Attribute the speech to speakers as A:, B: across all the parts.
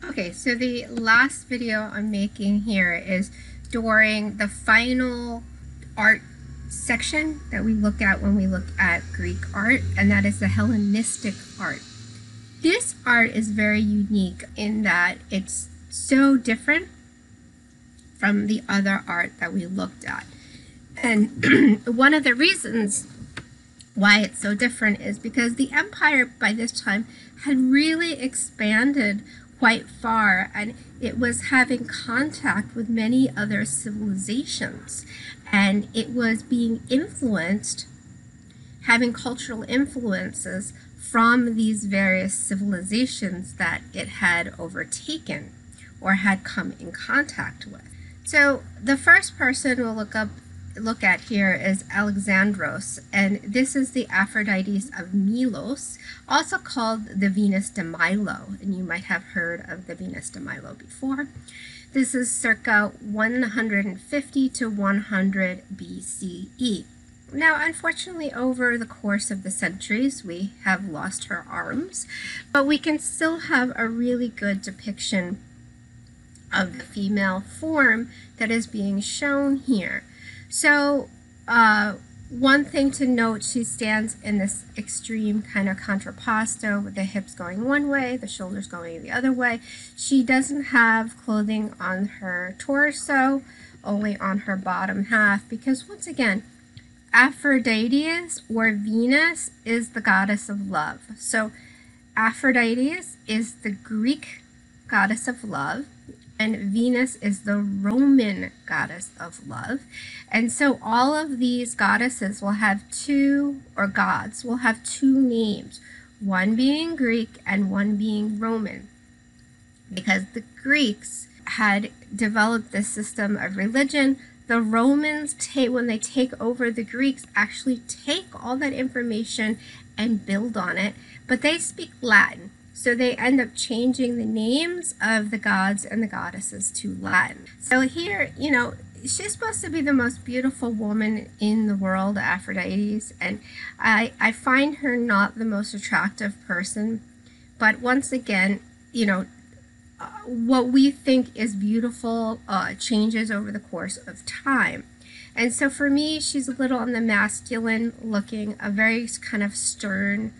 A: Okay, so the last video I'm making here is during the final art section that we look at when we look at Greek art, and that is the Hellenistic art. This art is very unique in that it's so different from the other art that we looked at. And one of the reasons why it's so different is because the empire by this time had really expanded quite far, and it was having contact with many other civilizations, and it was being influenced, having cultural influences from these various civilizations that it had overtaken or had come in contact with. So the first person we'll look at here is Alexandros, and this is the Aphrodite of Milos, also called the Venus de Milo, and you might have heard of the Venus de Milo before. This is circa 150 to 100 BCE. Now, unfortunately, over the course of the centuries, we have lost her arms, but we can still have a really good depiction of the female form that is being shown here. So one thing to note, she stands in this extreme kind of contrapposto with the hips going one way, the shoulders going the other way. She doesn't have clothing on her torso, only on her bottom half, because once again, Aphrodite or Venus is the goddess of love. So Aphrodite is the Greek goddess of love, and Venus is the Roman goddess of love. And so all of these goddesses will have gods will have two names, one being Greek and one being Roman, because the Greeks had developed this system of religion. The Romans, when they take over the Greeks, actually take all that information and build on it, but they speak Latin. So they end up changing the names of the gods and the goddesses to Latin. So here, you know, she's supposed to be the most beautiful woman in the world, Aphrodite, and I find her not the most attractive person. But once again, you know, what we think is beautiful changes over the course of time. And so for me, she's a little on the masculine looking, a very kind of stern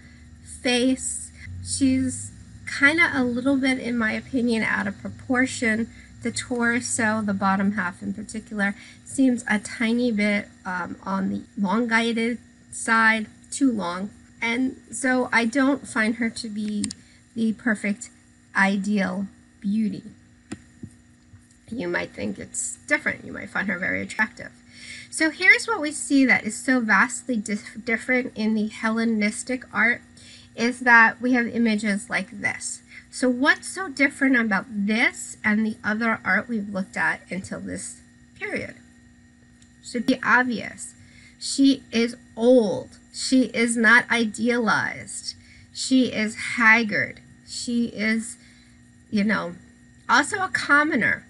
A: face. She's kind of a little bit, in my opinion, out of proportion. The torso, the bottom half in particular, seems a tiny bit on the elongated side, too long. And so I don't find her to be the perfect ideal beauty. You might think it's different. You might find her very attractive. So here's what we see that is so vastly different in the Hellenistic art, is that we have images like this. So what's so different about this and the other art we've looked at until this period? Should be obvious. She is old. She is not idealized. She is haggard. She is, you know, also a commoner.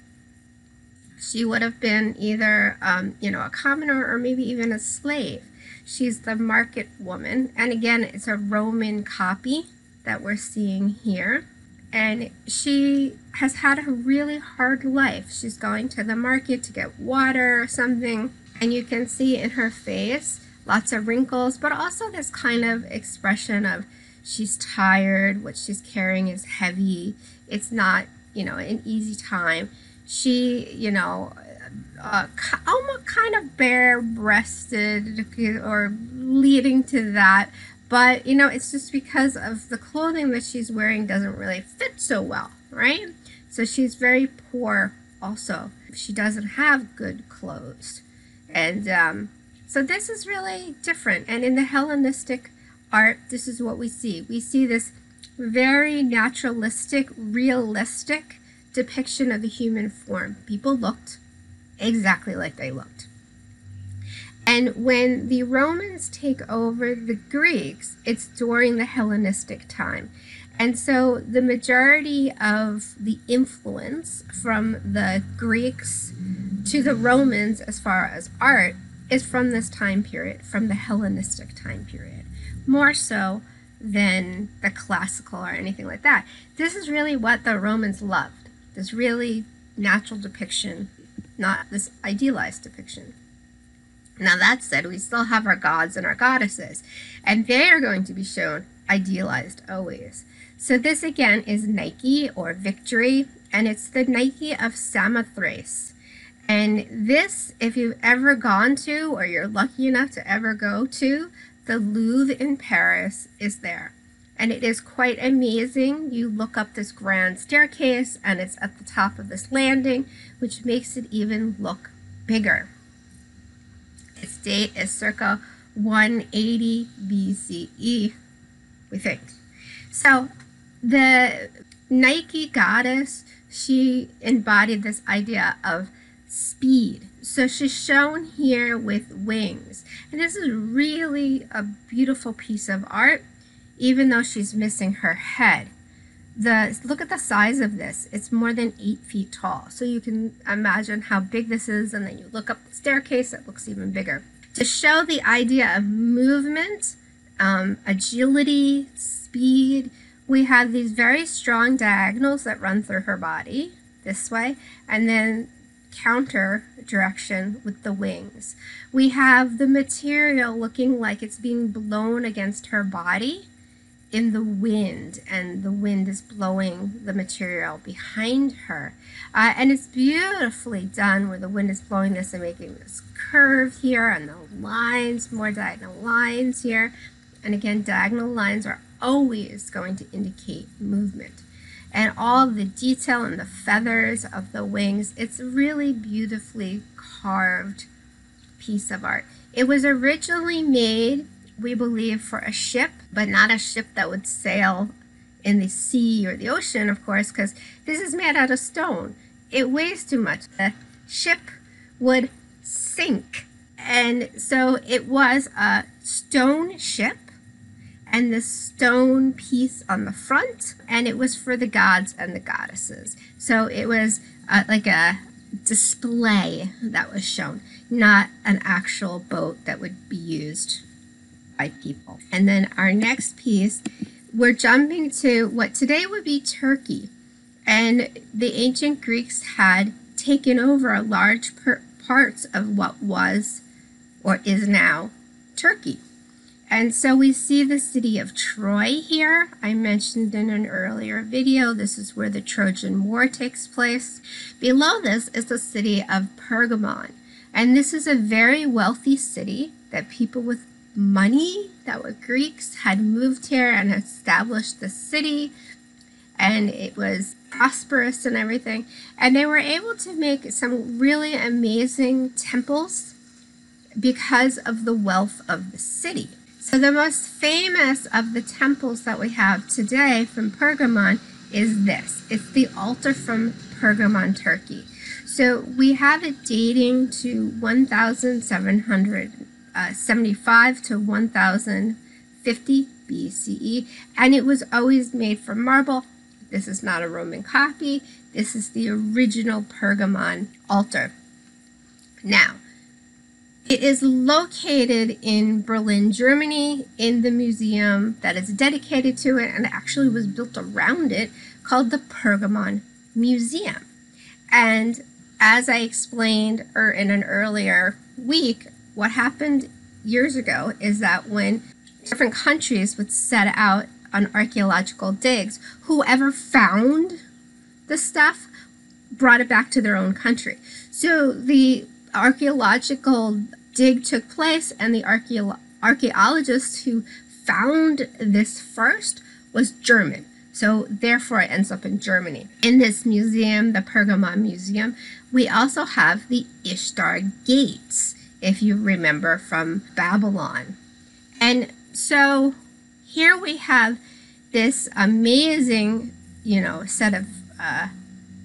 A: She would have been either, you know, a commoner or maybe even a slave. She's the market woman, and again, it's a Roman copy that we're seeing here. And she has had a really hard life. She's going to the market to get water or something, and you can see in her face lots of wrinkles, but also this kind of expression of she's tired, what she's carrying is heavy. It's not, you know, an easy time. She, you know, almost kind of bare-breasted or leading to that, but you know, it's just because of the clothing that she's wearing doesn't really fit so well, right? So she's very poor also. She doesn't have good clothes, and so this is really different. And in the Hellenistic art, this is what we see. We see this very naturalistic, realistic depiction of the human form. People looked exactly like they looked. And when the Romans take over the Greeks, it's during the Hellenistic time. And so the majority of the influence from the Greeks to the Romans as far as art is from this time period, from the Hellenistic time period. More so than the classical or anything like that. This is really what the Romans loved, this really natural depiction, not this idealized depiction. Now that said, we still have our gods and our goddesses, and they are going to be shown idealized always. So this again is Nike or Victory, and it's the Nike of Samothrace. And this, if you've ever gone to, or you're lucky enough to ever go to, the Louvre in Paris is there. And it is quite amazing. You look up this grand staircase, and it's at the top of this landing, which makes it even look bigger. Its date is circa 180 BCE, we think. So the Nike goddess, she embodied this idea of speed. So she's shown here with wings. And this is really a beautiful piece of art, even though she's missing her head. Look at the size of this. It's more than 8 feet tall. So you can imagine how big this is, and then you look up the staircase, it looks even bigger. To show the idea of movement, agility, speed, we have these very strong diagonals that run through her body this way, and then counter direction with the wings. We have the material looking like it's being blown against her body in the wind, and the wind is blowing the material behind her. And it's beautifully done where the wind is blowing this and making this curve here, and the lines, more diagonal lines here. And again, diagonal lines are always going to indicate movement. And all the detail and the feathers of the wings, it's a really beautifully carved piece of art. It was originally made, we believe, for a ship, but not a ship that would sail in the sea or the ocean, of course, because this is made out of stone. It weighs too much. The ship would sink. And so it was a stone ship, and this stone piece on the front, and it was for the gods and the goddesses. So it was like a display that was shown, not an actual boat that would be used by people. And then our next piece, we're jumping to what today would be Turkey. And the ancient Greeks had taken over a large parts of what was or is now Turkey. And so we see the city of Troy here. I mentioned in an earlier video, this is where the Trojan War takes place. Below this is the city of Pergamon. And this is a very wealthy city that people with money that were Greeks had moved here and established the city. And it was prosperous and everything. And they were able to make some really amazing temples because of the wealth of the city. So the most famous of the temples that we have today from Pergamon is this. It's the altar from Pergamon, Turkey. So we have it dating to 1775 to 1050 BCE, and it was always made from marble. This is not a Roman copy. This is the original Pergamon altar. Now, it is located in Berlin, Germany, in the museum that is dedicated to it and actually was built around it, called the Pergamon Museum. And as I explained in an earlier week, what happened years ago is that when different countries would set out on archaeological digs, whoever found the stuff brought it back to their own country. So the archaeological dig took place, and the archaeologist who found this first was German. So therefore it ends up in Germany. In this museum, the Pergamon Museum, we also have the Ishtar Gates, if you remember from Babylon. And so here we have this amazing, set of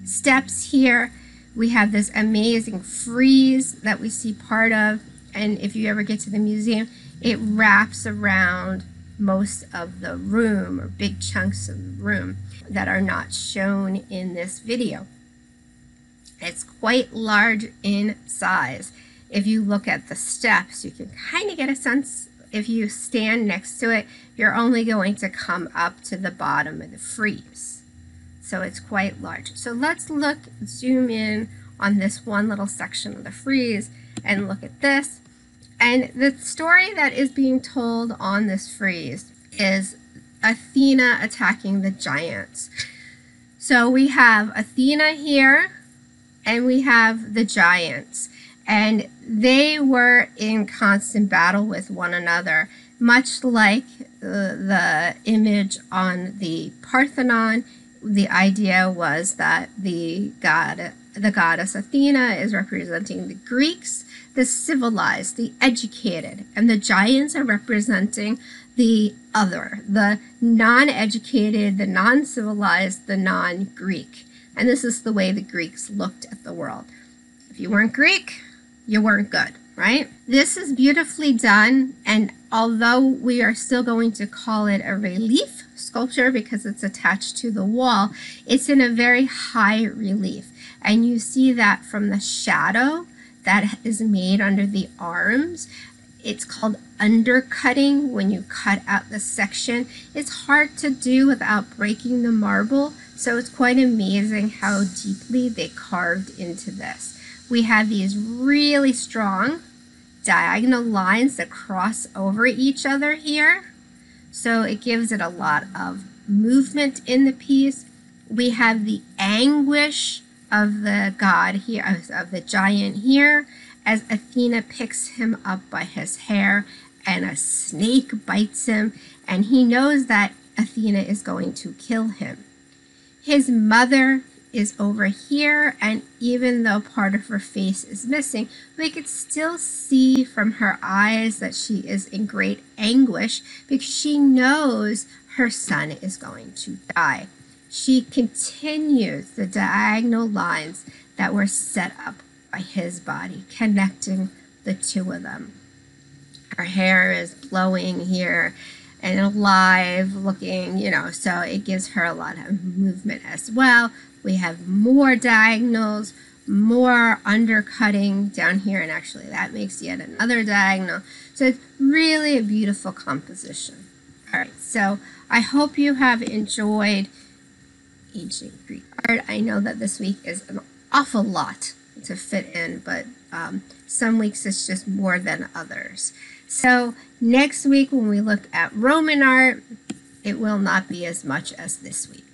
A: steps here. We have this amazing frieze that we see part of, and if you ever get to the museum, it wraps around most of the room, or big chunks of the room that are not shown in this video. It's quite large in size. If you look at the steps, you can kind of get a sense if you stand next to it, you're only going to come up to the bottom of the frieze. So it's quite large. So let's zoom in on this one little section of the frieze and look at this. And the story that is being told on this frieze is Athena attacking the giants. So we have Athena here, and we have the giants. And they were in constant battle with one another, much like the image on the Parthenon. The idea was that the goddess Athena is representing the Greeks, the civilized, the educated, and the giants are representing the other, the non-educated, the non-civilized, the non-Greek. And this is the way the Greeks looked at the world. If you weren't Greek, you weren't good, right? This is beautifully done, and although we are still going to call it a relief sculpture because it's attached to the wall, it's in a very high relief. And you see that from the shadow that is made under the arms. It's called undercutting when you cut out the section. It's hard to do without breaking the marble, so it's quite amazing how deeply they carved into this. We have these really strong diagonal lines that cross over each other here, so it gives it a lot of movement in the piece. We have the anguish of the god here, of the giant here, as Athena picks him up by his hair and a snake bites him, and he knows that Athena is going to kill him. His mother is over here, and even though part of her face is missing, we could still see from her eyes that she is in great anguish because she knows her son is going to die. She continues the diagonal lines that were set up by his body, connecting the two of them. Her hair is blowing here and alive looking, so it gives her a lot of movement as well. We have more diagonals, more undercutting down here, and actually that makes yet another diagonal. So it's really a beautiful composition. All right, so I hope you have enjoyed ancient Greek art. I know that this week is an awful lot to fit in, but some weeks it's just more than others. So next week when we look at Roman art, it will not be as much as this week.